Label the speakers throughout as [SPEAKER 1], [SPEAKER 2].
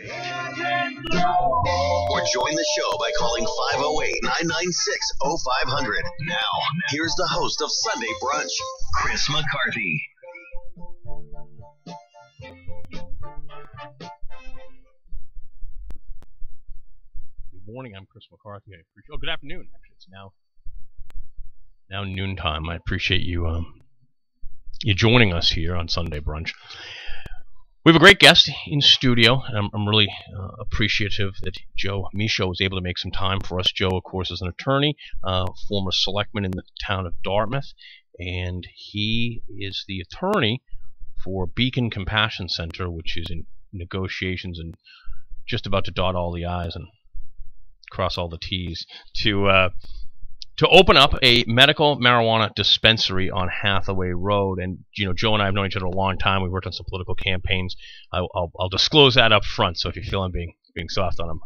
[SPEAKER 1] Or join the show by calling 508-996-0500. Now, here's the host of Sunday Brunch, Chris McCarthy.
[SPEAKER 2] Good morning, I'm Chris McCarthy. Good afternoon, actually. It's now noontime. I appreciate you joining us here on Sunday Brunch. We have a great guest in studio, and I'm really appreciative that Joe Michaud was able to make some time for us. Joe, of course, is an attorney, former selectman in the town of Dartmouth, and he is the attorney for Beacon Compassion Center, which is in negotiations and just about to dot all the I's and cross all the T's to open up a medical marijuana dispensary on Hathaway Road. And Joe and I have known each other a long time. We've worked on some political campaigns. I'll disclose that up front. So if you feel I'm being soft on him,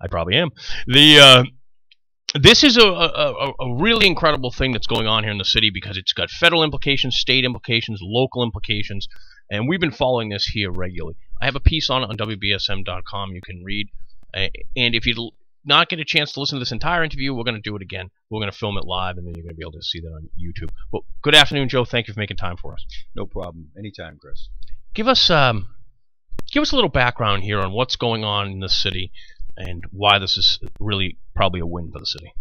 [SPEAKER 2] I probably am. This is a really incredible thing that's going on here in the city because it's got federal implications, state implications, local implications, and we've been following this here regularly. I have a piece on WBSM.com you can read, and if you not get a chance to listen to this entire interview, we're going to do it again. We're going to film it live, and then you're going to be able to see that on YouTube. Well, good afternoon, Joe. Thank you for making time for us.
[SPEAKER 3] No problem. Anytime, Chris.
[SPEAKER 2] Give us a little background here on what's going on in the city and why this is really probably a win for the city.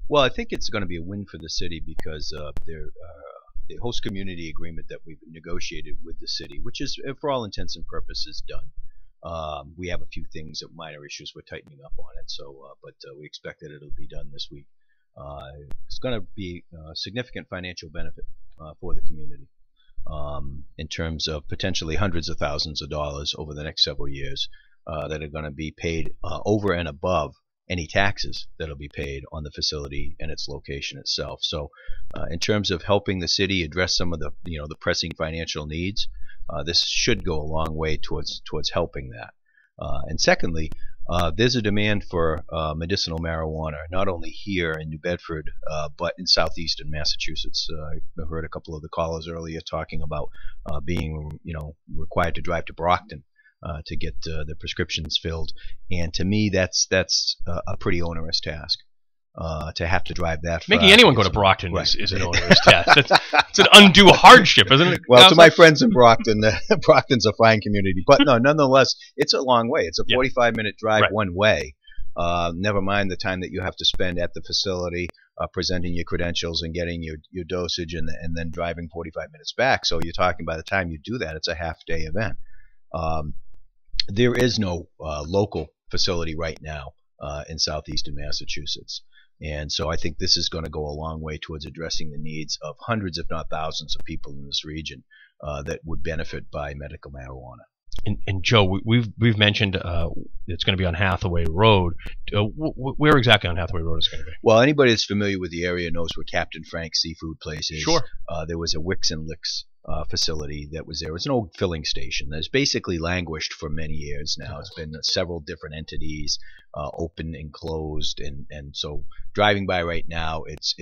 [SPEAKER 3] Well, I think it's going to be a win for the city because the host community agreement that we've negotiated with the city, which is, for all intents and purposes, done. We have a few things of minor issues we're tightening up on it, but we expect that it'll be done this week. It's going to be a significant financial benefit for the community in terms of potentially hundreds of thousands of dollars over the next several years that are going to be paid over and above any taxes that'll be paid on the facility and its location itself. So in terms of helping the city address some of the the pressing financial needs, this should go a long way towards helping that. And secondly, there's a demand for medicinal marijuana, not only here in New Bedford, but in southeastern Massachusetts. I heard a couple of the callers earlier talking about being required to drive to Brockton to get the prescriptions filled. And to me, that's a pretty onerous task. To have to drive that far.
[SPEAKER 2] Making anyone go to Brockton is an onerous task. It's an undue hardship, isn't it?
[SPEAKER 3] Well, to my friends in Brockton, Brockton's a fine community. But no, nonetheless, it's a long way. It's a 45-minute drive one way. Never mind the time that you have to spend at the facility presenting your credentials and getting your dosage and then driving 45 minutes back. So you're talking by the time you do that, it's a half-day event. There is no local facility right now in southeastern Massachusetts. And so I think this is going to go a long way towards addressing the needs of hundreds, if not thousands, of people in this region that would benefit by medical marijuana.
[SPEAKER 2] And Joe, we've mentioned it's going to be on Hathaway Road. Where exactly on Hathaway Road is it going to be?
[SPEAKER 3] Well, anybody that's familiar with the area knows where Captain Frank's Seafood Place is.
[SPEAKER 2] Sure.
[SPEAKER 3] There was a Wicks and Licks facility that was there. It's an old filling station that's basically languished for many years now. It's been several different entities, open and closed, and so driving by right now, it's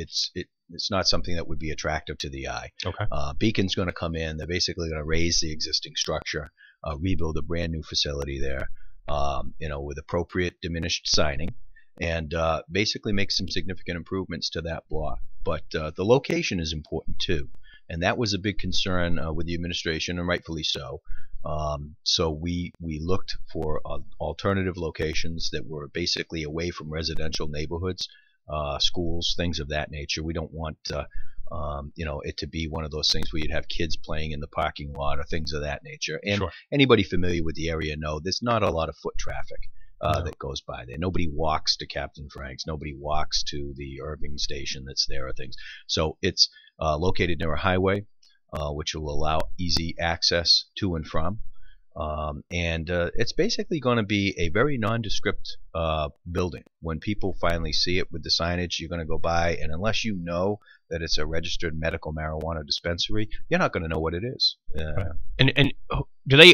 [SPEAKER 3] not something that would be attractive to the eye.
[SPEAKER 2] Okay.
[SPEAKER 3] Beacon's going to come in. They're basically going to raise the existing structure, rebuild a brand new facility there, with appropriate diminished signing, and basically make some significant improvements to that block. But the location is important too. And that was a big concern with the administration, and rightfully so. So we looked for alternative locations that were basically away from residential neighborhoods, schools, things of that nature. We don't want it to be one of those things where you'd have kids playing in the parking lot or things of that nature. And
[SPEAKER 2] Sure.
[SPEAKER 3] Anybody familiar with the area know there's not a lot of foot traffic that goes by there. Nobody walks to Captain Frank's. Nobody walks to the Irving station that's there or things. So it's located near a highway, which will allow easy access to and from. It's basically going to be a very nondescript building. When people finally see it with the signage, you're going to go by, and unless you know that it's a registered medical marijuana dispensary, you're not going to know what it is.
[SPEAKER 2] Right. And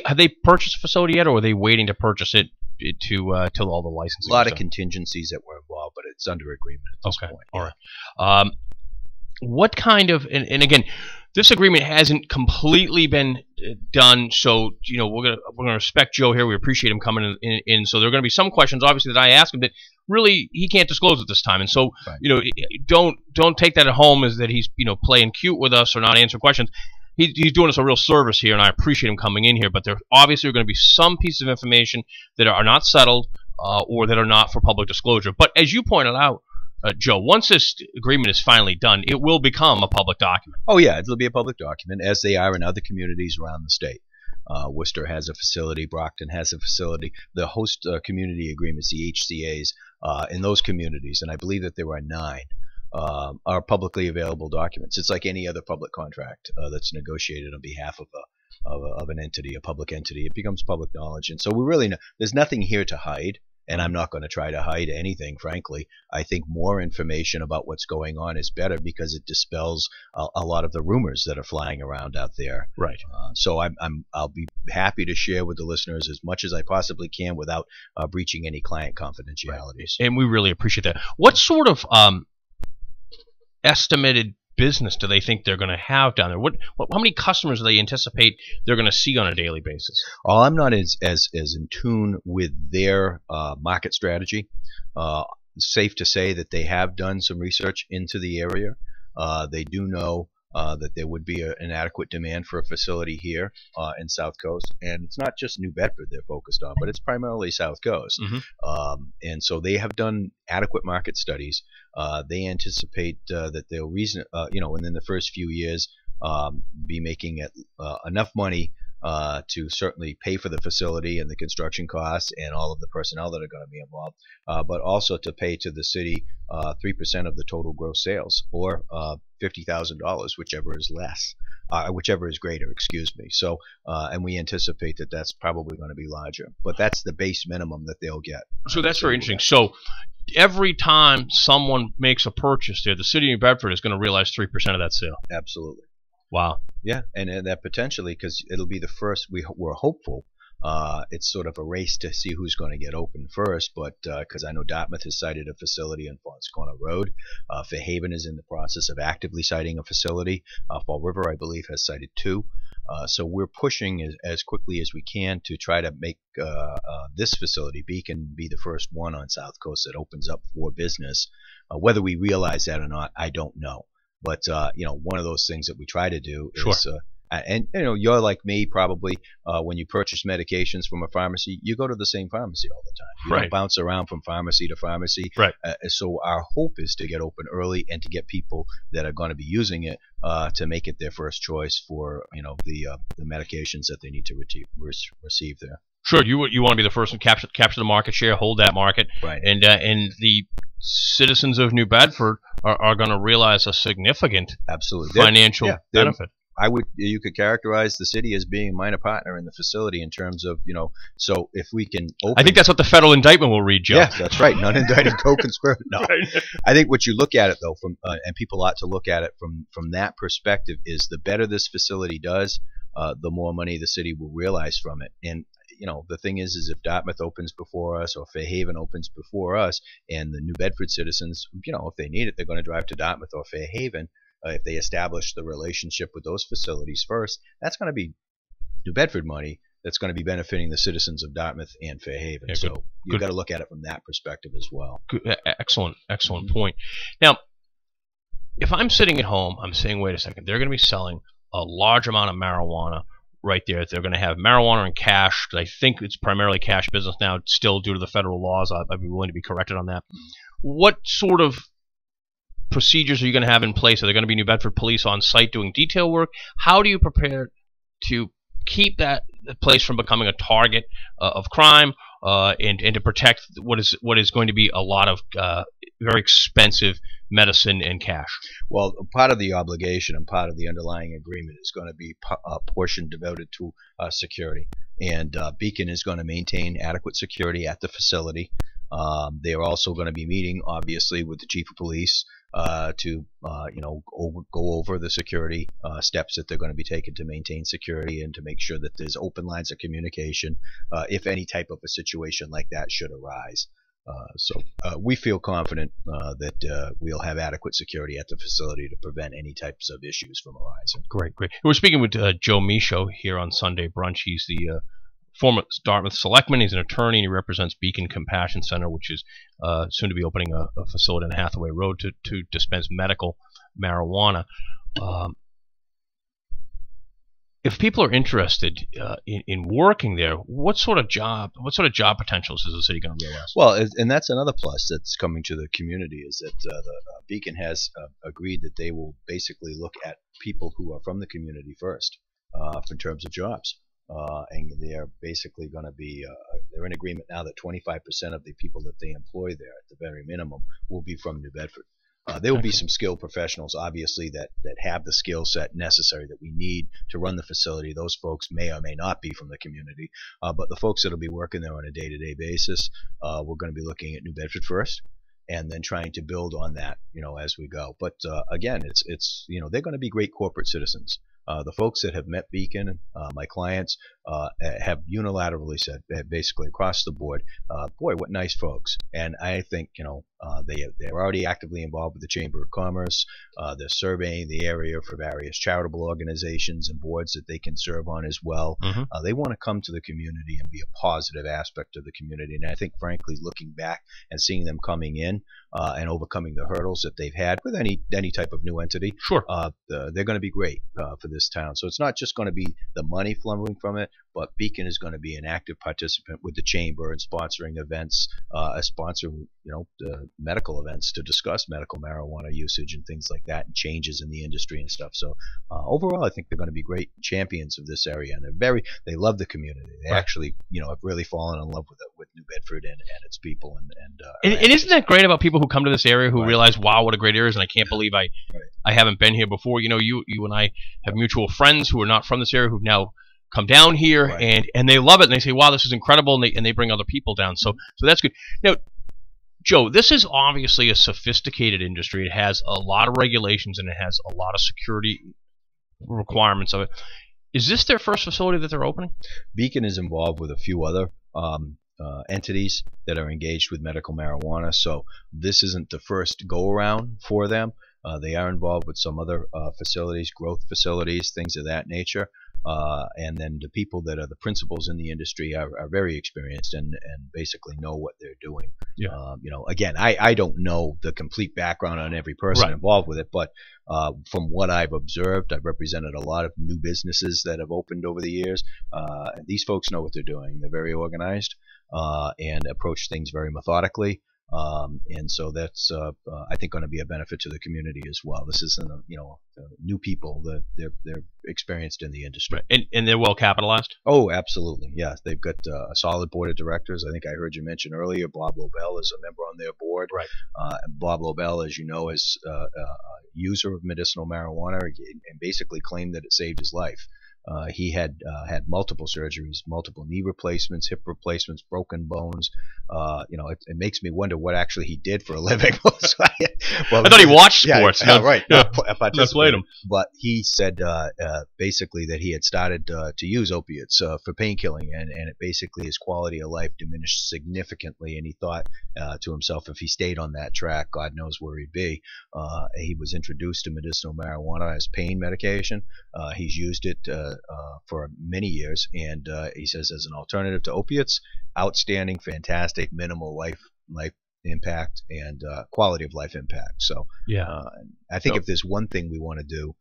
[SPEAKER 2] have they purchased a facility yet, or are they waiting to purchase it till all the licensing?
[SPEAKER 3] A lot of contingencies that were involved, but it's under agreement at this point.
[SPEAKER 2] All right. What kind of, and again, This agreement hasn't completely been done, so we're gonna respect Joe here. We appreciate him coming in. So there are going to be some questions, obviously, that I ask him that really he can't disclose at this time. And so
[SPEAKER 3] Right.
[SPEAKER 2] Don't take that at home as that he's playing cute with us or not answering questions. He's doing us a real service here, and I appreciate him coming in here. But there obviously are going to be some pieces of information that are not settled or that are not for public disclosure. But as you pointed out, Joe, once this agreement is finally done, it will become a public document.
[SPEAKER 3] Oh yeah, it'll be a public document, as they are in other communities around the state. Worcester has a facility, Brockton has a facility. The host community agreements, the HCAs, in those communities, and I believe that there are 9, are publicly available documents. It's like any other public contract that's negotiated on behalf of an entity, a public entity. It becomes public knowledge, and so there's nothing here to hide. And I'm not going to try to hide anything, frankly. I think more information about what's going on is better because it dispels a lot of the rumors that are flying around out there.
[SPEAKER 2] Right.
[SPEAKER 3] So I'll be happy to share with the listeners as much as I possibly can without breaching any client confidentialities.
[SPEAKER 2] And we really appreciate that. What sort of estimated business do they think they're going to have down there? How many customers do they anticipate they're going to see on a daily basis?
[SPEAKER 3] Oh, I'm not as in tune with their market strategy. It's safe to say that they have done some research into the area. They do know that there would be an adequate demand for a facility here in South Coast, and it's not just New Bedford they're focused on, but it's primarily South Coast. And so they have done adequate market studies. They anticipate that they'll within the first few years be making enough money to certainly pay for the facility and the construction costs and all of the personnel that are going to be involved, but also to pay to the city 3% of the total gross sales, or $50,000, whichever is less, whichever is greater, excuse me. So, and we anticipate that that's probably going to be larger, but that's the base minimum that they'll get.
[SPEAKER 2] So that's very interesting. So every time someone makes a purchase there, the city of New Bedford is going to realize 3% of that sale.
[SPEAKER 3] Absolutely.
[SPEAKER 2] Wow.
[SPEAKER 3] Yeah, and that potentially, because it'll be the first, we're hopeful. It's sort of a race to see who's going to get open first, but because I know Dartmouth has cited a facility on Fons Corner Road. Fairhaven is in the process of actively citing a facility. Fall River, I believe, has cited 2. So we're pushing as quickly as we can to try to make this facility, Beacon, be the first one on South Coast that opens up for business. Whether we realize that or not, I don't know. But one of those things that we try to do is, and you're like me probably. When you purchase medications from a pharmacy, you go to the same pharmacy all the time. You don't bounce around from pharmacy to pharmacy.
[SPEAKER 2] Right.
[SPEAKER 3] So our hope is to get open early and to get people that are going to be using it to make it their first choice for the medications that they need to receive there.
[SPEAKER 2] Sure, you want to be the first to capture the market share, hold that market,
[SPEAKER 3] right?
[SPEAKER 2] And the citizens of New Bedford are going to realize a significant financial benefit.
[SPEAKER 3] You could characterize the city as being a minor partner in the facility in terms of, so if we can open.
[SPEAKER 2] I think that's what the federal indictment will read, Joe.
[SPEAKER 3] Yeah, that's right. Non-indicted co-conspirator. No.
[SPEAKER 2] Right.
[SPEAKER 3] I think what you look at it, though, and people ought to look at it from that perspective, is the better this facility does, the more money the city will realize from it. And the thing is if Dartmouth opens before us or Fairhaven opens before us, and the New Bedford citizens, if they need it, they're going to drive to Dartmouth or Fairhaven. If they establish the relationship with those facilities first, that's going to be New Bedford money that's going to be benefiting the citizens of Dartmouth and Fairhaven. So you've got to look at it from that perspective as well.
[SPEAKER 2] Good. Excellent point. Now, if I'm sitting at home, I'm saying, wait a second, they're going to be selling a large amount of marijuana right there. They're going to have marijuana and cash. I think it's primarily cash business now, still due to the federal laws. I'd be willing to be corrected on that. What sort of procedures are you going to have in place? Are there going to be New Bedford police on site doing detail work? How do you prepare to keep that place from becoming a target of crime and to protect what is going to be a lot of very expensive medicine and cash?
[SPEAKER 3] Well, part of the obligation and part of the underlying agreement is going to be a portion devoted to security. And Beacon is going to maintain adequate security at the facility. They are also going to be meeting, obviously, with the chief of police to go over the security steps that they're going to be taking to maintain security and to make sure that there's open lines of communication if any type of a situation like that should arise. So we feel confident that we'll have adequate security at the facility to prevent any types of issues from arising.
[SPEAKER 2] Great. We're speaking with Joe Michaud here on Sunday Brunch. He's the former Dartmouth Selectman. He's an attorney, and he represents Beacon Compassion Center, which is soon to be opening a facility on Hathaway Road to dispense medical marijuana. If people are interested in working there, what sort of job potentials is the city going to realize?
[SPEAKER 3] Well, and that's another plus that's coming to the community, is that the Beacon has agreed that they will basically look at people who are from the community first in terms of jobs. And they're basically going to be they're in agreement now that 25% of the people that they employ there, at the very minimum, will be from New Bedford. There will be some skilled professionals, obviously, that have the skill set necessary that we need to run the facility. Those folks may or may not be from the community, but the folks that will be working there on a day-to-day basis, we're going to be looking at New Bedford first, and then trying to build on that, as we go. But again, it's they're going to be great corporate citizens. The folks that have met Beacon, my clients, have unilaterally said, basically across the board, boy, what nice folks. And I think, they're already actively involved with the Chamber of Commerce. They're surveying the area for various charitable organizations and boards that they can serve on as well.
[SPEAKER 2] Mm-hmm.
[SPEAKER 3] They want to come to the community and be a positive aspect of the community. And I think, frankly, looking back and seeing them coming in and overcoming the hurdles that they've had with any type of new entity,
[SPEAKER 2] sure,
[SPEAKER 3] they're going to be great for this town. So it's not just going to be the money flowing from it, but Beacon is going to be an active participant with the chamber and sponsoring events, medical events to discuss medical marijuana usage and things like that, and changes in the industry and stuff. So overall, I think they're going to be great champions of this area, and they love the community. They actually, have really fallen in love with New Bedford and its people. And
[SPEAKER 2] isn't that great about people who come to this area who realize, wow, what a great area it is, and I can't believe I haven't been here before. You and I have mutual friends who are not from this area who've now come down here, and they love it, and they say, wow, this is incredible, and they bring other people down. So that's good. Now, Joe, this is obviously a sophisticated industry. It has a lot of regulations, and it has a lot of security requirements of it. Is this their first facility that they're opening?
[SPEAKER 3] Beacon is involved with a few other entities that are engaged with medical marijuana, so this isn't the first go-around for them. They are involved with some other facilities, growth facilities, things of that nature. And then the people that are the principals in the industry are very experienced and basically know what they're doing.
[SPEAKER 2] Yeah.
[SPEAKER 3] Again, I don't know the complete background on every person involved with it, but from what I've observed, I've represented a lot of new businesses that have opened over the years. These folks know what they're doing. They're very organized and approach things very methodically. And so that's I think going to be a benefit to the community as well. This isn't new people that they're experienced in the industry,
[SPEAKER 2] and they're well capitalized.
[SPEAKER 3] Oh, absolutely, yeah. They've got a solid board of directors. I think I heard you mention earlier Bob Lobel is a member on their board.
[SPEAKER 2] Right.
[SPEAKER 3] Bob Lobel, as you know, is a user of medicinal marijuana and basically claimed that it saved his life. He had multiple surgeries, multiple knee replacements, hip replacements, broken bones. It makes me wonder what actually he did for a living.
[SPEAKER 2] I thought he watched sports.
[SPEAKER 3] Yeah, right.
[SPEAKER 2] Not played them.
[SPEAKER 3] But he said basically that he had started to use opiates for pain killing, and it basically his quality of life diminished significantly. And he thought to himself, if he stayed on that track, God knows where he'd be. He was introduced to medicinal marijuana as pain medication. He's used it for many years, and he says as an alternative to opiates, outstanding, fantastic, minimal life impact and quality of life impact. So I think if there's one thing we want to do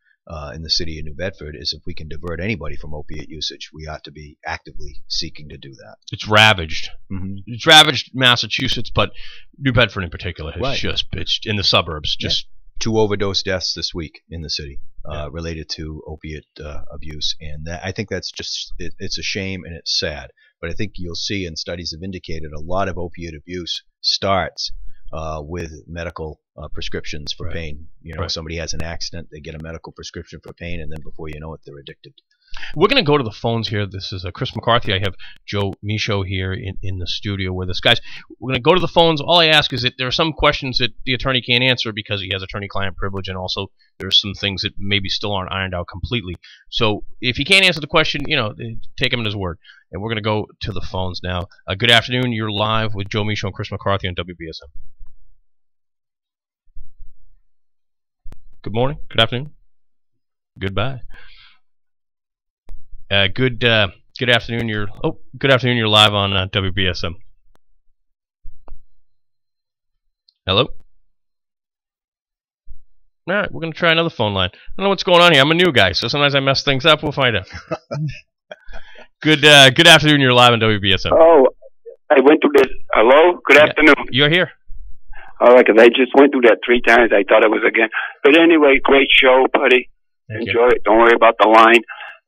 [SPEAKER 3] in the city of New Bedford is if we can divert anybody from opiate usage, we ought to be actively seeking to do that.
[SPEAKER 2] It's ravaged.
[SPEAKER 3] Mm-hmm.
[SPEAKER 2] It's ravaged Massachusetts, but New Bedford in particular has it's in the suburbs. Just
[SPEAKER 3] 2 overdose deaths this week in the city related to opiate abuse, and I think that's just it's a shame and it's sad. But I think you'll see, and studies have indicated, a lot of opiate abuse starts with medical prescriptions for pain. Somebody has an accident, they get a medical prescription for pain, and then before you know it, they're addicted.
[SPEAKER 2] We're going to go to the phones here. This is Chris McCarthy. I have Joe Michaud here in the studio with us. Guys, we're going to go to the phones. All I ask is that there are some questions that the attorney can't answer because he has attorney-client privilege, and also there's some things that maybe still aren't ironed out completely. So if he can't answer the question, take him at his word. and we're going to go to the phones now. Good afternoon. You're live with Joe Michaud and Chris McCarthy on WBSM. Good morning. Good afternoon. Goodbye. Good afternoon. Good afternoon. You're live on WBSM. Hello. All right, we're going to try another phone line. I don't know what's going on here. I'm a new guy, so sometimes I mess things up. We'll find out. Good afternoon. You're live on WBSM.
[SPEAKER 4] Oh, I went through this. Hello? Good afternoon.
[SPEAKER 2] You're here.
[SPEAKER 4] All right, because I just went through that 3 times. I thought it was again. But anyway, great show, buddy. Enjoy it. Don't worry about the line.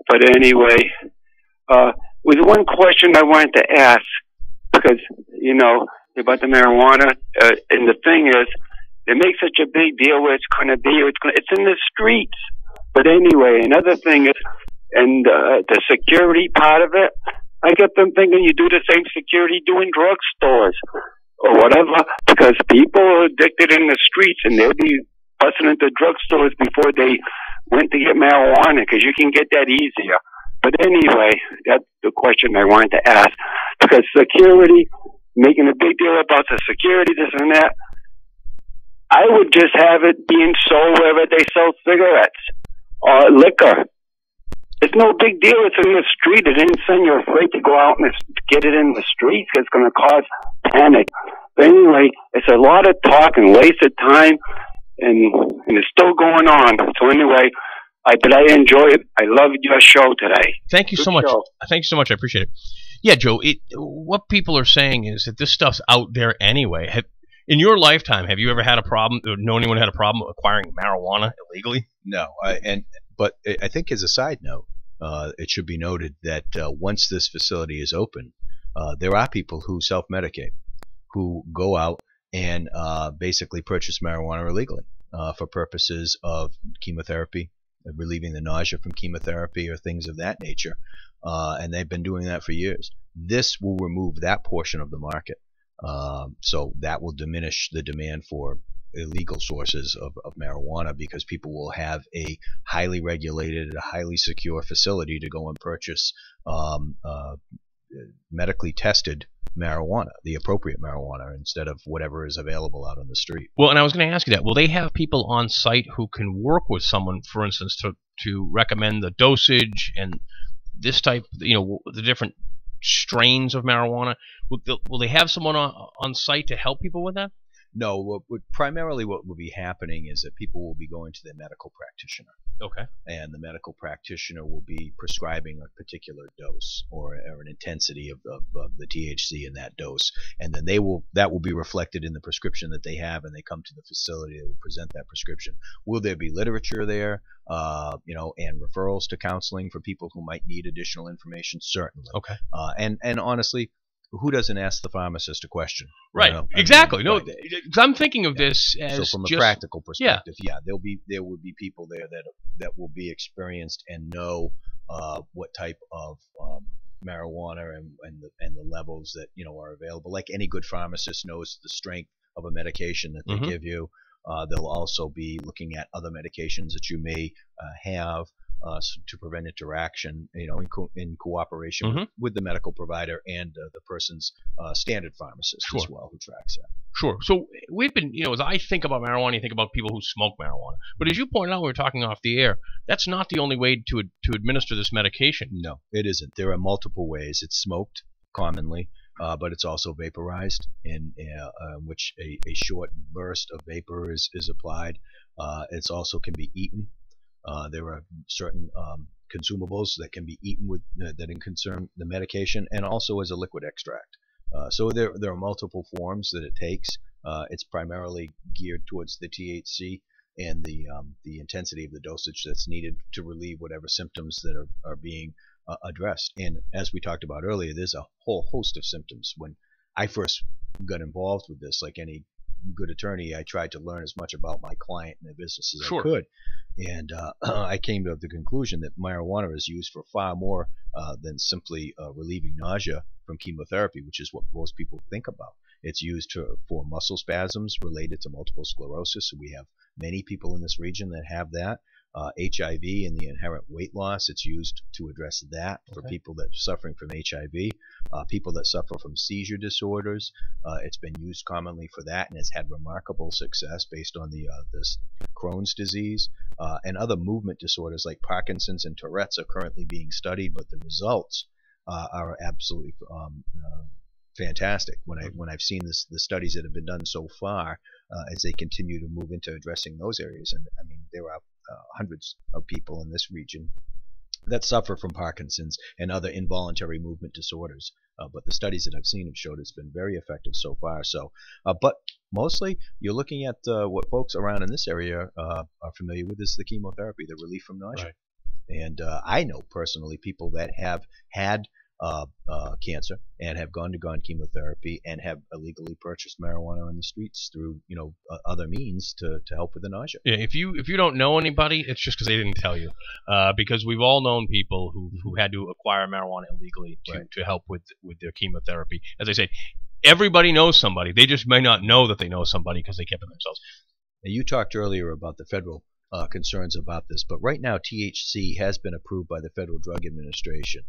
[SPEAKER 4] But anyway, with one question I wanted to ask, because, you know, about the marijuana, and the thing is, they make such a big deal where it's going to be, it's in the streets. But anyway, another thing is, and the security part of it, I get them thinking you do the same security doing drugstores or whatever, because people are addicted in the streets and they'll be busting into drugstores before they went to get marijuana, because you can get that easier. But anyway, that's the question I wanted to ask, because security, making a big deal about the security, this and that, I would just have it being sold wherever they sell cigarettes or liquor. It's no big deal. It's in the street. It isn't saying you're afraid to go out and get it in the streets. It's going to cause panic. But anyway, it's a lot of talk and wasted time, and it's still going on. So anyway, but I enjoy it. I love your show today.
[SPEAKER 2] Thank you so much. Thank you so much. I appreciate it. Yeah, Joe, what people are saying is that this stuff's out there anyway. In your lifetime, have you ever had a problem, or know anyone who had a problem acquiring marijuana illegally?
[SPEAKER 3] No, but I think as a side note, it should be noted that once this facility is open, there are people who self-medicate, who go out and basically purchase marijuana illegally for purposes of chemotherapy, relieving the nausea from chemotherapy or things of that nature, and they've been doing that for years. This will remove that portion of the market. So that will diminish the demand for illegal sources of marijuana, because people will have a highly regulated, a highly secure facility to go and purchase medically tested marijuana, the appropriate marijuana, instead of whatever is available out on the street.
[SPEAKER 2] Well, and I was going to ask you that. Will they have people on site who can work with someone, for instance, to recommend the dosage and this type, the different strains of marijuana? Will they have someone on site to help people with that?
[SPEAKER 3] No, primarily what will be happening is that people will be going to their medical practitioner.
[SPEAKER 2] Okay.
[SPEAKER 3] And the medical practitioner will be prescribing a particular dose or an intensity of the THC in that dose, and then that will be reflected in the prescription that they have, and they come to the facility. They will present that prescription. Will there be literature there, and referrals to counseling for people who might need additional information? Certainly.
[SPEAKER 2] Okay.
[SPEAKER 3] And honestly, who doesn't ask the pharmacist a question?
[SPEAKER 2] Right. Exactly. No, I'm thinking of this as,
[SPEAKER 3] so from a practical perspective, there will be people there that will be experienced and know what type of marijuana and the levels that are available. Like any good pharmacist knows the strength of a medication that they give you. They'll also be looking at other medications that you may have to prevent interaction, in cooperation with the medical provider and the person's standard pharmacist as well, who tracks that.
[SPEAKER 2] Sure. So we've been, as I think about marijuana, you think about people who smoke marijuana. But as you pointed out when we were talking off the air, that's not the only way to administer this medication.
[SPEAKER 3] No, it isn't. There are multiple ways. It's smoked commonly, but it's also vaporized, in which a short burst of vapor is applied. It's also can be eaten. There are certain consumables that can be eaten with that concern the medication, and also as a liquid extract. So there are multiple forms that it takes. It's primarily geared towards the THC and the intensity of the dosage that's needed to relieve whatever symptoms that are being addressed. And as we talked about earlier, there's a whole host of symptoms. When I first got involved with this, like any good attorney, I tried to learn as much about my client and their business as I could. And I came to the conclusion that marijuana is used for far more than simply relieving nausea from chemotherapy, which is what most people think about. It's used for muscle spasms related to multiple sclerosis. So we have many people in this region that have that. HIV and the inherent weight loss. It's used to address that for people that are suffering from HIV, people that suffer from seizure disorders. It's been used commonly for that, and it's had remarkable success based on this Crohn's disease and other movement disorders like Parkinson's and Tourette's are currently being studied, but the results are absolutely fantastic. When I've seen the studies that have been done so far, as they continue to move into addressing those areas, and I mean there are hundreds of people in this region that suffer from Parkinson's and other involuntary movement disorders. But the studies that I've seen have showed it's been very effective so far. So, but mostly you're looking at what folks around in this area are familiar with is the chemotherapy, the relief from nausea.
[SPEAKER 2] Right.
[SPEAKER 3] And I know personally people that have had cancer and have gone chemotherapy and have illegally purchased marijuana on the streets through other means to help with the nausea.
[SPEAKER 2] Yeah, if you don't know anybody, it's just because they didn't tell you. Because we've all known people who had to acquire marijuana illegally to help with their chemotherapy. As I say, everybody knows somebody. They just may not know that they know somebody because they kept it themselves.
[SPEAKER 3] Now, you talked earlier about the federal concerns about this, but right now THC has been approved by the Federal Drug Administration.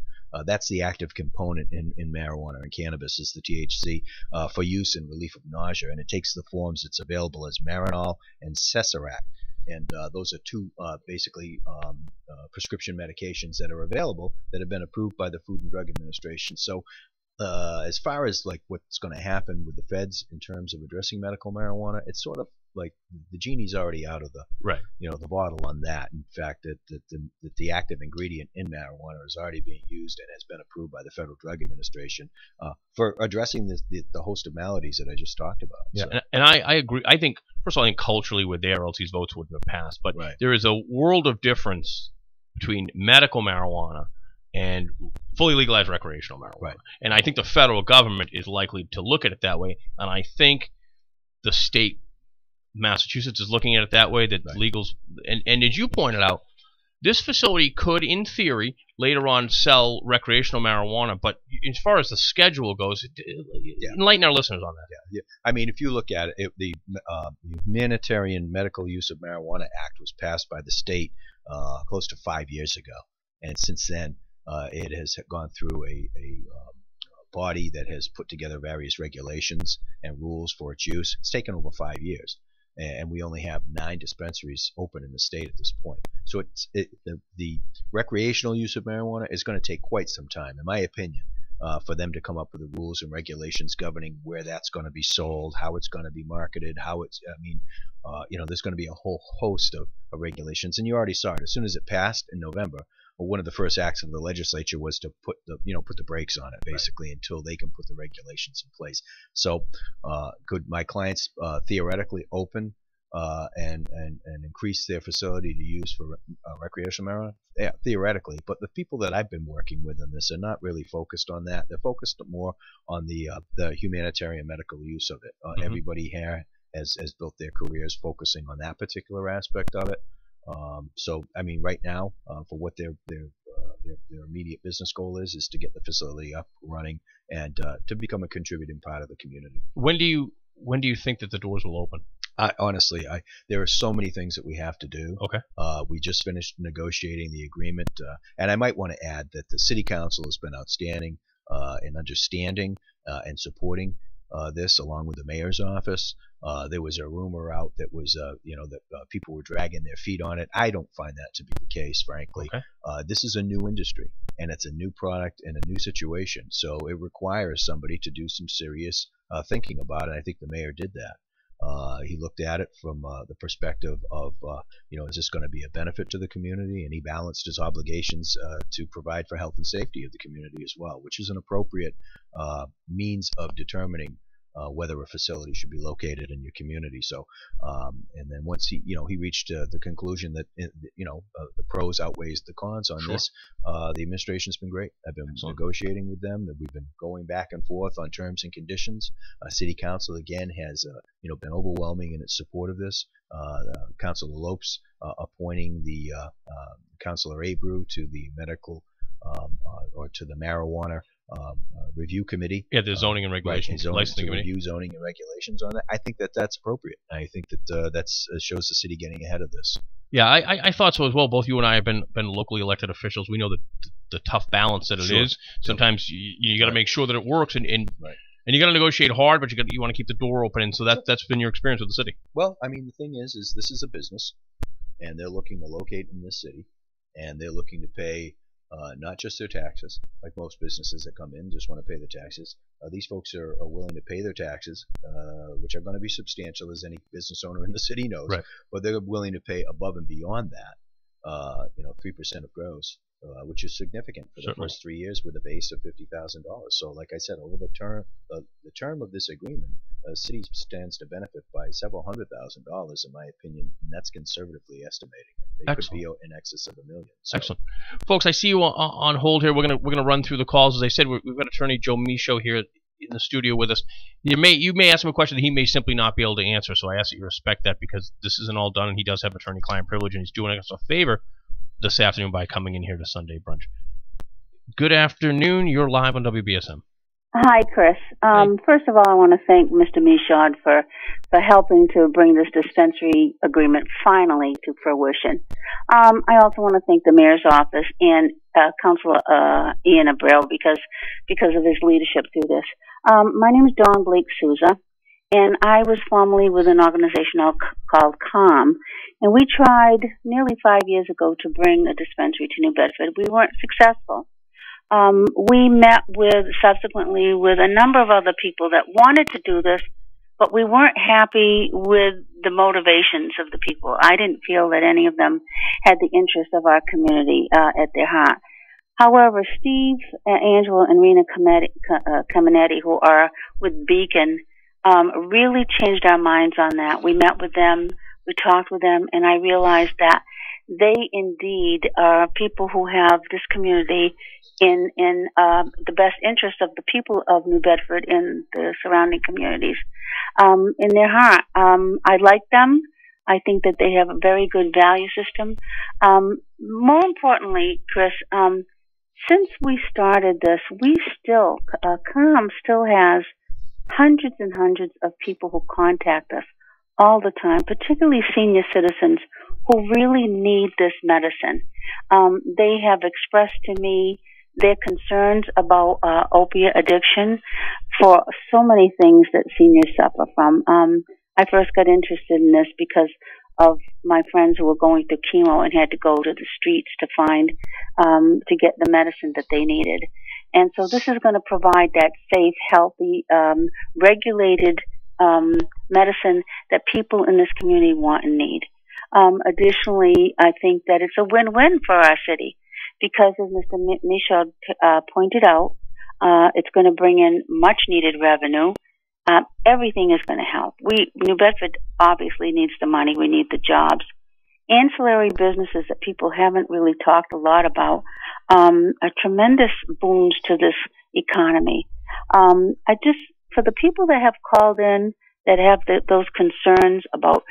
[SPEAKER 3] That's the active component in marijuana and cannabis is the THC for use in relief of nausea, and it takes the forms it's available as Marinol and Cesarac. And those are two basically prescription medications that are available that have been approved by the Food and Drug Administration. So as far as like what's going to happen with the feds in terms of addressing medical marijuana, it's sort of like the genie's already out of the the bottle on that. In fact, that the active ingredient in marijuana is already being used and has been approved by the Federal Drug Administration for addressing the host of maladies that I just talked about.
[SPEAKER 2] Yeah,
[SPEAKER 3] So,
[SPEAKER 2] and I agree. I think first of all, I think culturally we're there, else these votes wouldn't have passed. But there is a world of difference between medical marijuana and fully legalized recreational marijuana.
[SPEAKER 3] Right.
[SPEAKER 2] And I think the federal government is likely to look at it that way. And I think the state, Massachusetts, is looking at it that way, that legals, and as you pointed out, this facility could, in theory, later on sell recreational marijuana, but as far as the schedule goes, enlighten our listeners on that.
[SPEAKER 3] Yeah. I mean, if you look at it, the Humanitarian Medical Use of Marijuana Act was passed by the state close to 5 years ago, and since then it has gone through a body that has put together various regulations and rules for its use. It's taken over 5 years. And we only have 9 dispensaries open in the state at this point. So the recreational use of marijuana is going to take quite some time, in my opinion, for them to come up with the rules and regulations governing where that's going to be sold, how it's going to be marketed, there's going to be a whole host of regulations. And you already saw it. As soon as it passed in November, one of the first acts of the legislature was to put the brakes on it, basically, until they can put the regulations in place. So could my clients theoretically open and increase their facility to use for recreational marijuana? Yeah, theoretically. But the people that I've been working with on this are not really focused on that. They're focused more on the humanitarian medical use of it. Everybody here has built their careers focusing on that particular aspect of it. So, I mean, right now, for what their immediate business goal is to get the facility up, running, and to become a contributing part of the community.
[SPEAKER 2] When do you think that the doors will open?
[SPEAKER 3] Honestly, there are so many things that we have to do.
[SPEAKER 2] Okay.
[SPEAKER 3] We just finished negotiating the agreement, and I might want to add that the City Council has been outstanding in understanding and supporting this, along with the mayor's office. There was a rumor out that was, that people were dragging their feet on it. I don't find that to be the case, frankly.
[SPEAKER 2] Okay.
[SPEAKER 3] This is a new industry, and it's a new product and a new situation. So it requires somebody to do some serious thinking about it. I think the mayor did that. He looked at it from the perspective of, is this going to be a benefit to the community? And he balanced his obligations to provide for health and safety of the community as well, which is an appropriate means of determining whether a facility should be located in your community. So, and then once he reached the conclusion that the pros outweighs the cons on this, the administration's been great. I've been negotiating with them. That we've been going back and forth on terms and conditions. City Council again has been overwhelming in its support of this. Councilor Lopes appointing the Councilor Abreu to the medical or to the marijuana review committee.
[SPEAKER 2] Yeah, the zoning and regulations,
[SPEAKER 3] right,
[SPEAKER 2] licensing
[SPEAKER 3] to
[SPEAKER 2] committee.
[SPEAKER 3] review zoning and regulations on that. I think that's appropriate. I think that that's shows the city getting ahead of this.
[SPEAKER 2] Yeah, I thought so as well. Both you and I have been locally elected officials. We know the tough balance that it is. Sometimes you got to make sure that it works, and you got to negotiate hard, but you want to keep the door open. And so that's been your experience with the city.
[SPEAKER 3] Well, I mean, the thing is this is a business, and they're looking to locate in this city, and they're looking to pay not just their taxes, like most businesses that come in just want to pay the taxes. These folks are willing to pay their taxes, which are going to be substantial, as any business owner in the city knows.
[SPEAKER 2] Right.
[SPEAKER 3] But they're willing to pay above and beyond that, 3% of gross, which is significant for the first 3 years with a base of $50,000. So, like I said, over the term of this agreement, the city stands to benefit by several $100,000, in my opinion, and that's conservatively estimating it. It could be in excess of $1 million. So.
[SPEAKER 2] Excellent, folks. I see you on hold here. We're gonna run through the calls. As I said, we've got Attorney Joe Michaud here in the studio with us. You may ask him a question that he may simply not be able to answer. So I ask that you respect that, because this isn't all done, and he does have attorney-client privilege, and he's doing us a favor this afternoon by coming in here to Sunday Brunch. Good afternoon. You're live on WBSM.
[SPEAKER 5] Hi, Chris. First of all, I want to thank Mr. Michaud for helping to bring this dispensary agreement finally to fruition. I also want to thank the mayor's office and Councilor Ian Abreu because of his leadership through this. My name is Dawn Blake Souza, and I was formerly with an organization called CALM, and we tried nearly 5 years ago to bring a dispensary to New Bedford. We weren't successful. We met subsequently with a number of other people that wanted to do this, but we weren't happy with the motivations of the people. I didn't feel that any of them had the interest of our community at their heart. However, Steve, Angela, and Rena Caminetti, who are with Beacon, really changed our minds on that. We met with them, we talked with them, and I realized that they indeed are people who have this community in the best interest of the people of New Bedford and the surrounding communities in their heart. I like them. I think that they have a very good value system. More importantly, Chris, since we started this, CALM still has hundreds and hundreds of people who contact us all the time, particularly senior citizens who really need this medicine. They have expressed to me their concerns about opiate addiction for so many things that seniors suffer from. I first got interested in this because of my friends who were going through chemo and had to go to the streets to find, to get the medicine that they needed. And so this is going to provide that safe, healthy, regulated medicine that people in this community want and need. Additionally, I think that it's a win-win for our city because, as Mr. Michaud pointed out, it's going to bring in much-needed revenue. Everything is going to help. New Bedford obviously needs the money. We need the jobs. Ancillary businesses that people haven't really talked a lot about are tremendous boons to this economy. For the people that have called in that have those concerns about,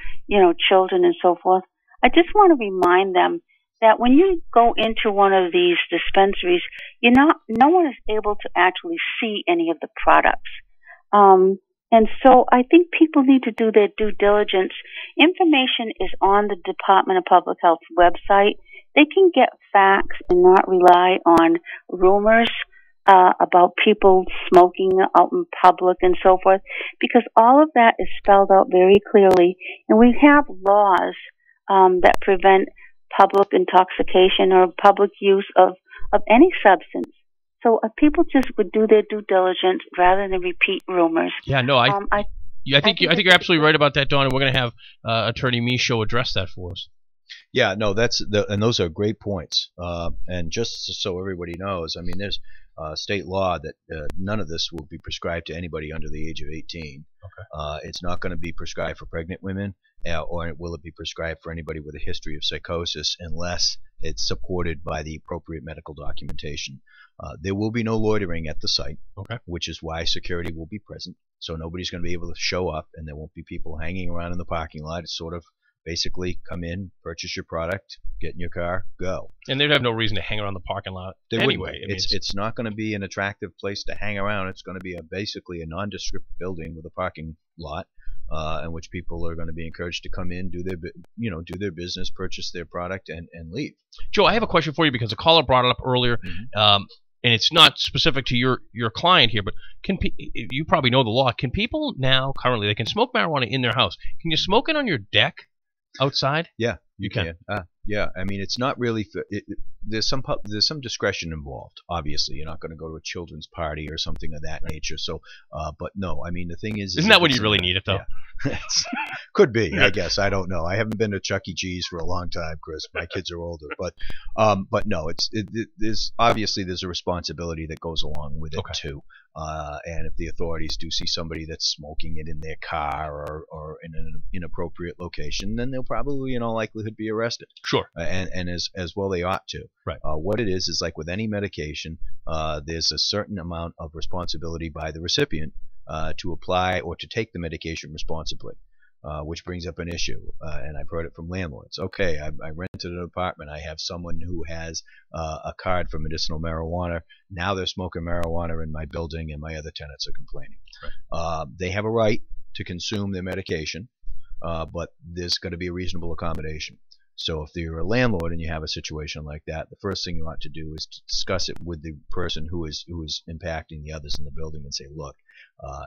[SPEAKER 5] children and so forth, I just want to remind them that when you go into one of these dispensaries, no one is able to actually see any of the products. And so I think people need to do their due diligence. Information is on the Department of Public Health's website. They can get facts and not rely on rumors about people smoking out in public and so forth, because all of that is spelled out very clearly. And we have laws that prevent public intoxication or public use of any substance. So if people just would do their due diligence rather than repeat rumors.
[SPEAKER 2] Yeah, no, I think you're absolutely right about that, Dawn. And we're going to have Attorney Michaud address that for us.
[SPEAKER 3] Yeah, no, and those are great points. And just so everybody knows, I mean, there's state law that none of this will be prescribed to anybody under the age of 18. Okay. It's not going to be prescribed for pregnant women, or will it be prescribed for anybody with a history of psychosis unless it's supported by the appropriate medical documentation. There will be no loitering at the site, okay, which is why security will be present. So nobody's going to be able to show up, and there won't be people hanging around in the parking lot. It's sort of basically come in, purchase your product, get in your car, go.
[SPEAKER 2] And they'd have no reason to hang around the parking lot anyway.
[SPEAKER 3] It's not going to be an attractive place to hang around. It's going to be basically a nondescript building with a parking lot, in which people are going to be encouraged to come in, do their business, purchase their product, and leave.
[SPEAKER 2] Joe, I have a question for you because a caller brought it up earlier, and it's not specific to your client here, but you probably know the law. Can people now currently they can smoke marijuana in their house? Can you smoke it on your deck outside?
[SPEAKER 3] Yeah, you can. Yeah, I mean, it's not really. There's some discretion involved. Obviously, you're not going to go to a children's party or something of that nature. So, but no, I mean, the thing is,
[SPEAKER 2] isn't that when you really need it though?
[SPEAKER 3] Yeah. Could be, I guess. I don't know. I haven't been to Chuck E. Cheese for a long time, Chris. My kids are older, but no, there's obviously there's a responsibility that goes along with it too. And if the authorities do see somebody that's smoking it in their car or in an inappropriate location, then they'll probably, in all likelihood, be arrested.
[SPEAKER 2] Sure.
[SPEAKER 3] And as well they ought to.
[SPEAKER 2] Right.
[SPEAKER 3] What it is like with any medication, there's a certain amount of responsibility by the recipient to apply or to take the medication responsibly. Which brings up an issue, and I've heard it from landlords. Okay, I rented an apartment. I have someone who has a card for medicinal marijuana. Now they're smoking marijuana in my building, and my other tenants are complaining. Right. They have a right to consume their medication, but there's got to be a reasonable accommodation. So if you're a landlord and you have a situation like that, the first thing you ought to do is to discuss it with the person who is impacting the others in the building and say, look,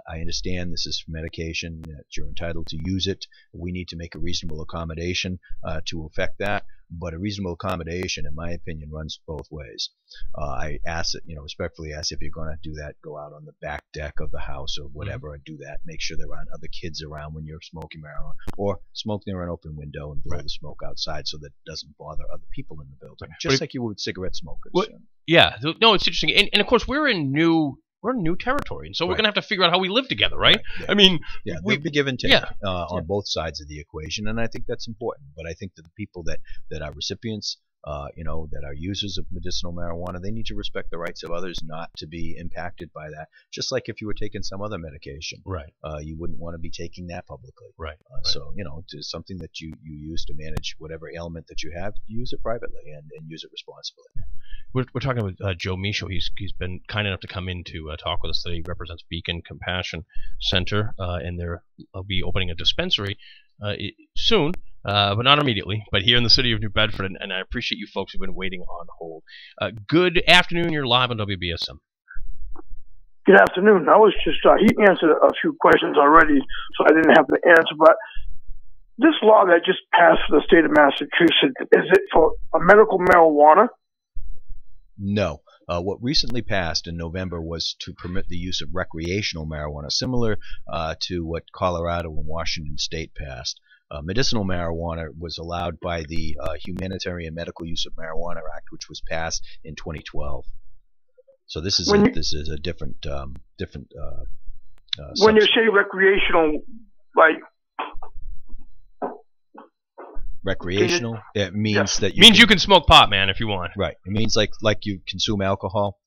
[SPEAKER 3] I understand this is for medication, that you're entitled to use it. We need to make a reasonable accommodation to affect that. But a reasonable accommodation, in my opinion, runs both ways. I respectfully ask if you're going to do that, go out on the back deck of the house or whatever and do that. Make sure there aren't other kids around when you're smoking marijuana, or smoke near an open window and blow the smoke outside so that it doesn't bother other people in the building, just like you would cigarette smokers.
[SPEAKER 2] Well, yeah, no, it's interesting, and of course we're in new territory, and so we're going to have to figure out how we live together, right?
[SPEAKER 3] Yeah.
[SPEAKER 2] I mean,
[SPEAKER 3] we give and take on both sides of the equation, and I think that's important. But I think that the people that are recipients, that are users of medicinal marijuana, they need to respect the rights of others not to be impacted by that. Just like if you were taking some other medication,
[SPEAKER 2] right?
[SPEAKER 3] You wouldn't want to be taking that publicly,
[SPEAKER 2] right?
[SPEAKER 3] So it's something that you use to manage whatever ailment that you have. Use it privately and use it responsibly.
[SPEAKER 2] We're talking with Joe Michaud. He's been kind enough to come in to talk with us today. He represents Beacon Compassion Center, and they'll be opening a dispensary soon, but not immediately, but here in the city of New Bedford, and I appreciate you folks who've been waiting on hold. Good afternoon. You're live on WBSM.
[SPEAKER 6] Good afternoon. I was just, he answered a few questions already, so I didn't have to answer, but this law that just passed for the state of Massachusetts, is it for a medical marijuana?
[SPEAKER 3] No. What recently passed in November was to permit the use of recreational marijuana, similar to what Colorado and Washington State passed. Medicinal marijuana was allowed by the Humanitarian Medical Use of Marijuana Act, which was passed in 2012. So this is a different
[SPEAKER 6] when you say recreational, like
[SPEAKER 3] recreational, it means that
[SPEAKER 2] you can smoke pot, man, if you want.
[SPEAKER 3] Right. It means like you consume alcohol.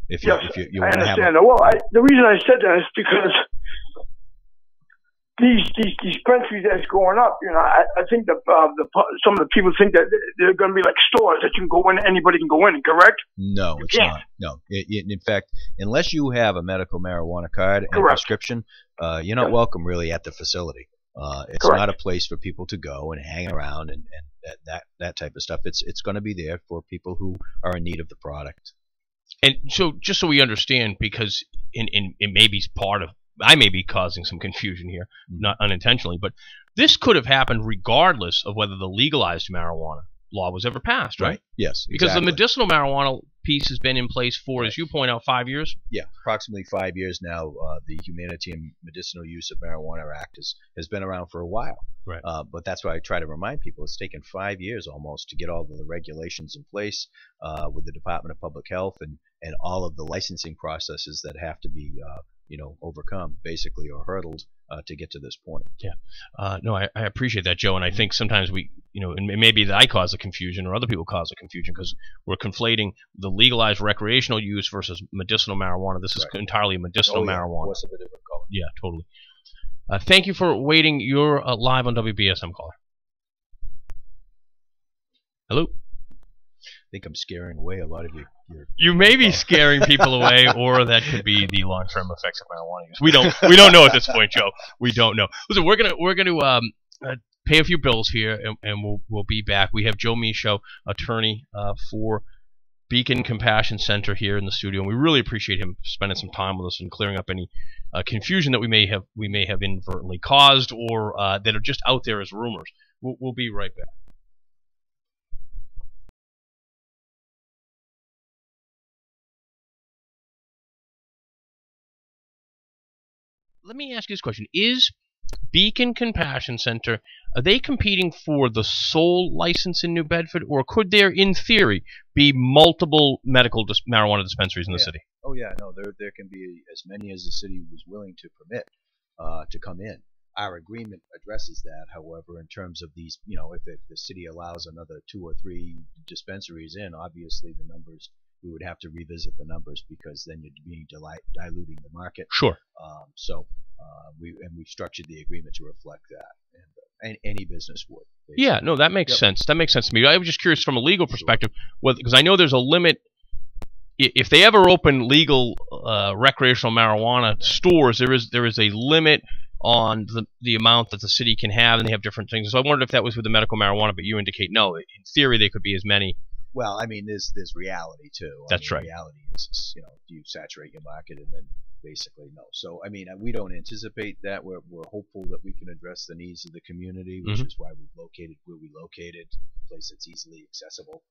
[SPEAKER 3] If you
[SPEAKER 6] I
[SPEAKER 3] want to have
[SPEAKER 6] understand. Well, the reason I said that is because these dispensaries that's going up, I think some of the people think that they're going to be like stores that you can go in, anybody can go in, correct?
[SPEAKER 3] No, it's not. No. In fact, unless you have a medical marijuana card and prescription, you're not welcome really at the facility. It's not a place for people to go and hang around and that type of stuff. It's going to be there for people who are in need of the product.
[SPEAKER 2] And so, just so we understand, because it may be I may be causing some confusion here, not unintentionally, but this could have happened regardless of whether the legalized marijuana law was ever passed, right?
[SPEAKER 3] Yes,
[SPEAKER 2] because the medicinal marijuana piece has been in place for, as you point out, 5 years?
[SPEAKER 3] Yeah, approximately 5 years now. The Humanitarian Medicinal Use of Marijuana Act has been around for a while.
[SPEAKER 2] Right.
[SPEAKER 3] But that's why I try to remind people it's taken 5 years almost to get all the regulations in place with the Department of Public Health and all of the licensing processes that have to be overcome, basically, or hurdled to get to this point.
[SPEAKER 2] Yeah. No, I appreciate that, Joe, and I think sometimes and maybe that I cause the confusion or other people cause the confusion because we're conflating the legalized recreational use versus medicinal marijuana. This is entirely medicinal marijuana.
[SPEAKER 3] What's of a different color?
[SPEAKER 2] Yeah, totally. Thank you for waiting. You're live on WBSM, caller. Hello?
[SPEAKER 3] I think I'm scaring away a lot of your
[SPEAKER 2] You may be scaring people away, or that could be the long-term effects of marijuana use. We don't know at this point, Joe. We don't know. Listen, we're gonna pay a few bills here, and we'll be back. We have Joe Michaud, attorney for Beacon Compassion Center here in the studio, and we really appreciate him spending some time with us and clearing up any confusion that we may have inadvertently caused, or that are just out there as rumors. We'll be right back. Let me ask you this question. Is Beacon Compassion Center, are they competing for the sole license in New Bedford, or could there, in theory, be multiple medical marijuana dispensaries in the city?
[SPEAKER 3] Oh, yeah, no, there can be as many as the city was willing to permit to come in. Our agreement addresses that, however, in terms of these, if the city allows another 2 or 3 dispensaries in, obviously the numbers, we would have to revisit the numbers, because then you'd be diluting the market.
[SPEAKER 2] Sure.
[SPEAKER 3] We've structured the agreement to reflect that, and any business would. Basically.
[SPEAKER 2] Yeah, no, that makes sense. That makes sense to me. I was just curious from a legal perspective, because I know there's a limit. If they ever open legal recreational marijuana stores, there is a limit on the amount that the city can have, and they have different things. So I wondered if that was with the medical marijuana, but you indicate no. In theory, they could be as many.
[SPEAKER 3] Well, I mean, there's reality too.
[SPEAKER 2] That's right.
[SPEAKER 3] Reality is, do you saturate your market, and then basically no. So I mean, we don't anticipate that. We're hopeful that we can address the needs of the community, which is why we've located where we located, a place that's easily accessible,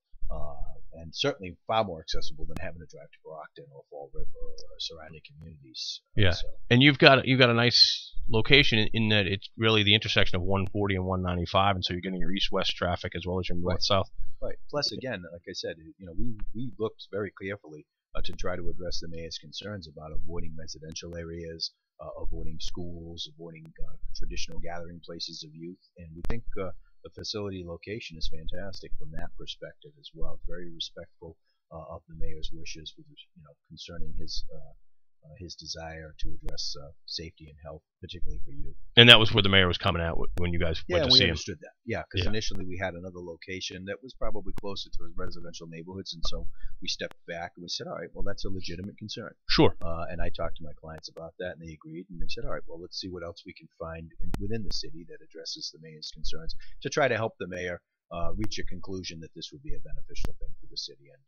[SPEAKER 3] and certainly far more accessible than having to drive to Brockton or Fall River or surrounding communities.
[SPEAKER 2] Yeah, and you've got a nice location in that it's really the intersection of 140 and 195, and so you're getting your east-west traffic as well as your north-south.
[SPEAKER 3] Right. Plus, again, like I said, we looked very carefully to try to address the mayor's concerns about avoiding residential areas, avoiding schools, avoiding traditional gathering places of youth, and we think the facility location is fantastic from that perspective as well. It's very respectful of the mayor's wishes, concerning his desire to address safety and health, particularly for youth.
[SPEAKER 2] And that was where the mayor was coming at when you guys went to see him.
[SPEAKER 3] Yeah, we understood that. Yeah, because initially we had another location that was probably closer to residential neighborhoods, and so we stepped back and we said, all right, well, that's a legitimate concern.
[SPEAKER 2] Sure.
[SPEAKER 3] And I talked to my clients about that, and they agreed, and they said, all right, well, let's see what else we can find within the city that addresses the mayor's concerns to try to help the mayor reach a conclusion that this would be a beneficial thing for the city, and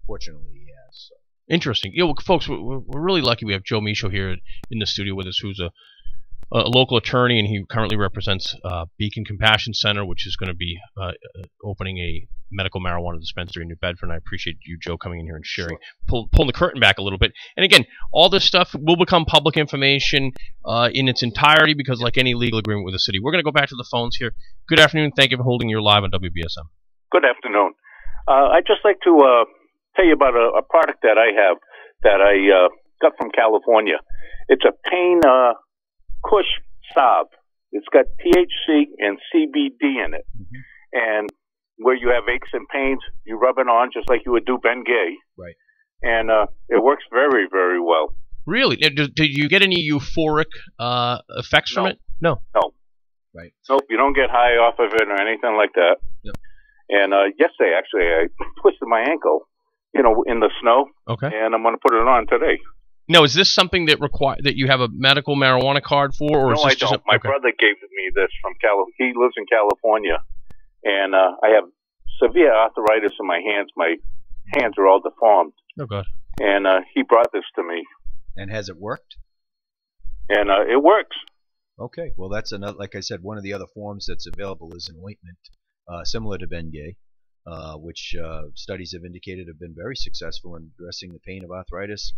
[SPEAKER 3] fortunately he has. So.
[SPEAKER 2] Interesting. Well, folks, we're really lucky we have Joe Michaud here in the studio with us, who's a local attorney, and he currently represents Beacon Compassion Center, which is going to be opening a medical marijuana dispensary in New Bedford. And I appreciate you, Joe, coming in here and sharing, pulling the curtain back a little bit. And again, all this stuff will become public information in its entirety, because like any legal agreement with the city. We're going to go back to the phones here. Good afternoon. Thank you for holding your live on WBSM.
[SPEAKER 7] Good afternoon. I'd just like to tell you about a product that I have that I got from California. It's a pain Kush Salve. It's got THC and CBD in it. And where you have aches and pains, you rub it on just like you would do Bengay.
[SPEAKER 3] Right.
[SPEAKER 7] And it works very, very well.
[SPEAKER 2] Really? Did you get any euphoric effects from it? No.
[SPEAKER 3] Right.
[SPEAKER 7] Nope, you don't get high off of it or anything like that.
[SPEAKER 3] Yep.
[SPEAKER 7] And yesterday, actually, I twisted my ankle, in the snow. Okay. And I'm going to put it on today.
[SPEAKER 2] Now, is this something that that you have a medical marijuana card for? Or
[SPEAKER 7] no, I don't. My brother gave me this from California. He lives in California. And I have severe arthritis in my hands. My hands are all deformed.
[SPEAKER 2] Oh, God.
[SPEAKER 7] And he brought this to me.
[SPEAKER 3] And has it worked?
[SPEAKER 7] And it works.
[SPEAKER 3] Okay. Well, that's another, like I said, one of the other forms that's available is an ointment similar to Bengay, which studies have indicated have been very successful in addressing the pain of arthritis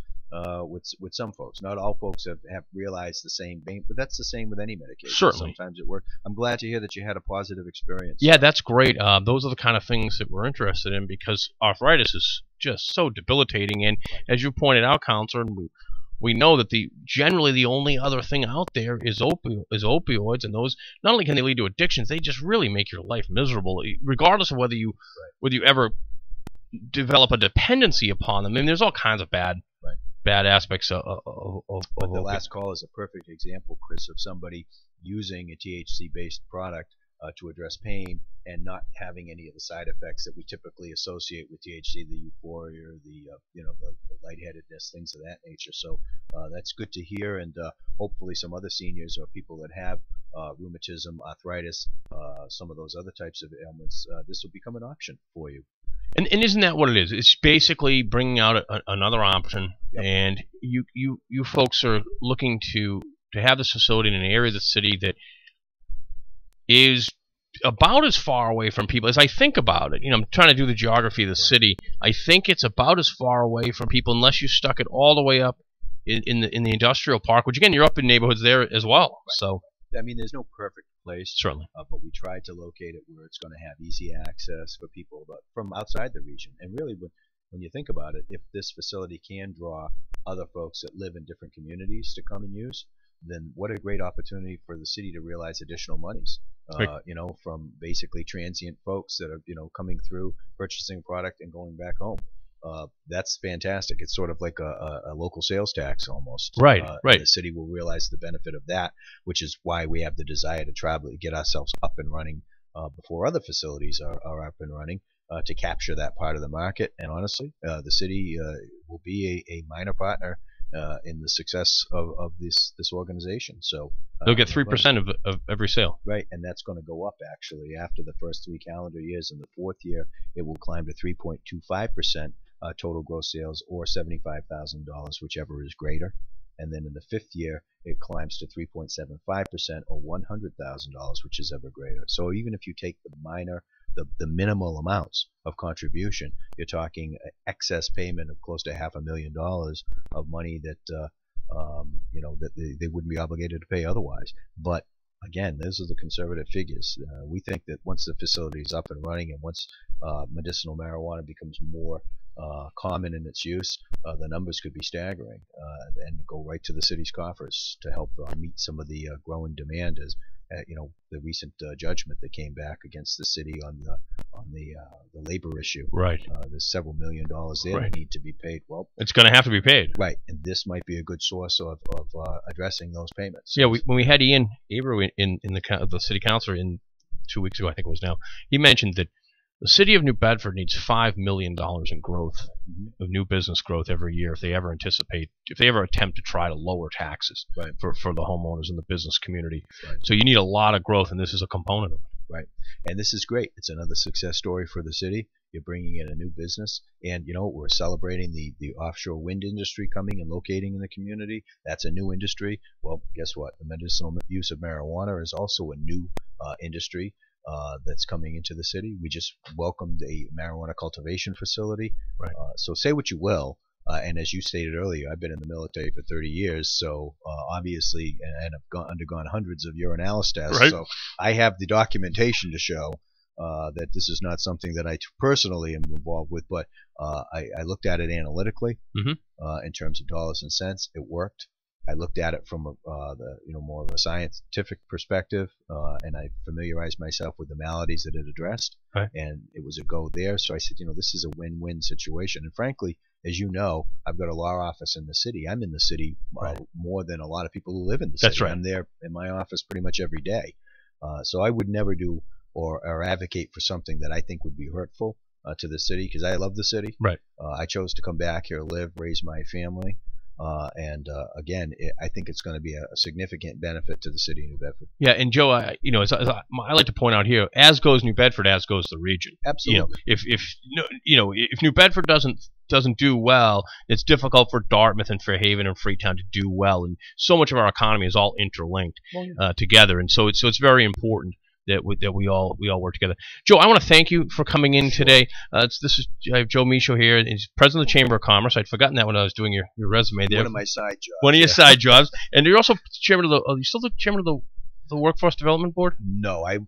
[SPEAKER 3] with some folks. Not all folks have realized the same thing, but that's the same with any medication.
[SPEAKER 2] Certainly.
[SPEAKER 3] Sometimes it works. I'm glad to hear that you had a positive experience.
[SPEAKER 2] Yeah, that's great. Those are the kind of things that we're interested in, because arthritis is just so debilitating. And as you pointed out, Counselor, we know that generally the only other thing out there is opioids, and those not only can they lead to addictions, they just really make your life miserable, regardless of whether you ever develop a dependency upon them. I mean, there's all kinds of bad aspects of
[SPEAKER 3] the last call is a perfect example, Chris, of somebody using a THC-based product to address pain and not having any of the side effects that we typically associate with THC, the euphoria, the the lightheadedness, things of that nature. So that's good to hear, and hopefully some other seniors or people that have rheumatism, arthritis, some of those other types of ailments, this will become an option for you.
[SPEAKER 2] And isn't that what it is? It's basically bringing out another option,
[SPEAKER 3] Yep.
[SPEAKER 2] and you folks are looking to have this facility in an area of the city that is about as far away from people as I think about it. I'm trying to do the geography of the city. I think it's about as far away from people, unless you stuck it all the way up in the industrial park, which again, you're up in neighborhoods there as well.
[SPEAKER 3] Right.
[SPEAKER 2] So
[SPEAKER 3] I mean, there's no perfect place,
[SPEAKER 2] certainly,
[SPEAKER 3] but we tried to locate it where it's going to have easy access for people from outside the region. And really, when you think about it, if this facility can draw other folks that live in different communities to come and use, then what a great opportunity for the city to realize additional monies.
[SPEAKER 2] Right.
[SPEAKER 3] From basically transient folks that are coming through, purchasing product and going back home. That's fantastic. It's sort of like a local sales tax almost.
[SPEAKER 2] Right, right.
[SPEAKER 3] The city will realize the benefit of that, which is why we have the desire to travel, get ourselves up and running before other facilities are up and running, to capture that part of the market. And honestly, the city will be a minor partner in the success of this organization. So
[SPEAKER 2] they'll get 3% of every sale.
[SPEAKER 3] Right, and that's going to go up actually after the first 3 calendar years. In the 4th year, it will climb to 3.25% total gross sales, or $75,000, whichever is greater. And then in the 5th year, it climbs to 3.75%, or $100,000, which is ever greater. So even if you take the minimal amounts of contribution, you're talking excess payment of close to $500,000 of money that that they wouldn't be obligated to pay otherwise. But again, those are the conservative figures. We think that once the facility is up and running, and once medicinal marijuana becomes more common in its use, the numbers could be staggering, and go right to the city's coffers to help meet some of the growing demand, as the recent judgment that came back against the city on the labor issue.
[SPEAKER 2] Right.
[SPEAKER 3] There's several $1 million there that need to be paid. Well,
[SPEAKER 2] it's going to have to be paid.
[SPEAKER 3] Right, and this might be a good source of addressing those payments.
[SPEAKER 2] Yeah, when we had Ian Abreu in the city council 2 weeks ago, I think it was now, he mentioned that the city of New Bedford needs $5 million in growth, of new business growth every year, if they ever attempt to try to lower taxes for the homeowners and the business community. Right. So you need a lot of growth, and this is a component of it.
[SPEAKER 3] Right, and this is great. It's another success story for the city. You're bringing in a new business, and we're celebrating the offshore wind industry coming and locating in the community. That's a new industry. Well, guess what? The medicinal use of marijuana is also a new industry that's coming into the city. We just welcomed a marijuana cultivation facility. Right. So say what you will, and as you stated earlier, I've been in the military for 30 years, so obviously, and I've undergone hundreds of urinalysis tests, right. So I have the documentation to show that this is not something that I personally am involved with, but I looked at it analytically, in terms of dollars and cents. It worked. I looked at it from more of a scientific perspective, and I familiarized myself with the maladies that it addressed, right. And it was a go there. So I said, this is a win-win situation. And frankly, as you know, I've got a law office in the city. I'm in the city more than a lot of people who live in the city.
[SPEAKER 2] That's right.
[SPEAKER 3] I'm there in my office pretty much every day. So I would never do or advocate for something that I think would be hurtful to the city, because I love the city.
[SPEAKER 2] Right.
[SPEAKER 3] I chose to come back here, live, raise my family. Again, I think it's going to be a significant benefit to the city of New Bedford.
[SPEAKER 2] Yeah, and Joe, I like to point out here, as goes New Bedford, as goes the region.
[SPEAKER 3] Absolutely.
[SPEAKER 2] If New Bedford doesn't do well, it's difficult for Dartmouth and Fairhaven and Freetown to do well, and so much of our economy is all interlinked together, and so it's very important that we all work together. Joe, I want to thank you for coming in today. I have Joe Michaud here. He's president of the Chamber of Commerce. I'd forgotten that when I was doing your resume there.
[SPEAKER 3] One of my side jobs.
[SPEAKER 2] One of your side jobs, and you're also chairman of the. Are you still the chairman of the Workforce Development Board?
[SPEAKER 3] No, I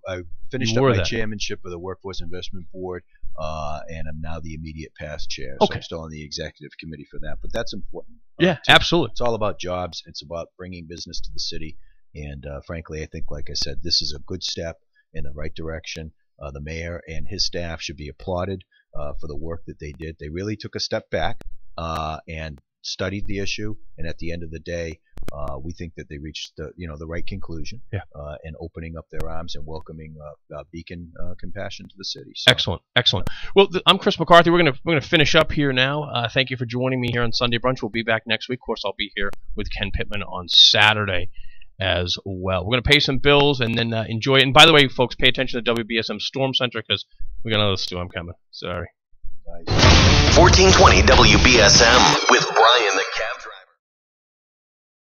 [SPEAKER 3] finished up my chairmanship of the Workforce Investment Board, and I'm now the immediate past chair. So I'm still on the executive committee for that. But that's important.
[SPEAKER 2] Yeah, absolutely.
[SPEAKER 3] It's all about jobs. It's about bringing business to the city. And frankly, I think, like I said, this is a good step in the right direction. The mayor and his staff should be applauded for the work that they did. They really took a step back and studied the issue, and at the end of the day we think that they reached the right conclusion.
[SPEAKER 2] Yeah.
[SPEAKER 3] And opening up their arms and welcoming Beacon Compassion to the city. So.
[SPEAKER 2] Excellent. Well, I'm Chris McCarthy. We're gonna finish up here now. Thank you for joining me here on Sunday Brunch. We'll be back next week. Of course, I'll be here with Ken Pittman on Saturday as well. We're gonna pay some bills and then enjoy it. And by the way, folks, pay attention to WBSM Storm Center because we got another storm coming. Sorry.
[SPEAKER 3] Nice.
[SPEAKER 1] 1420 WBSM with Brian the Cab Driver.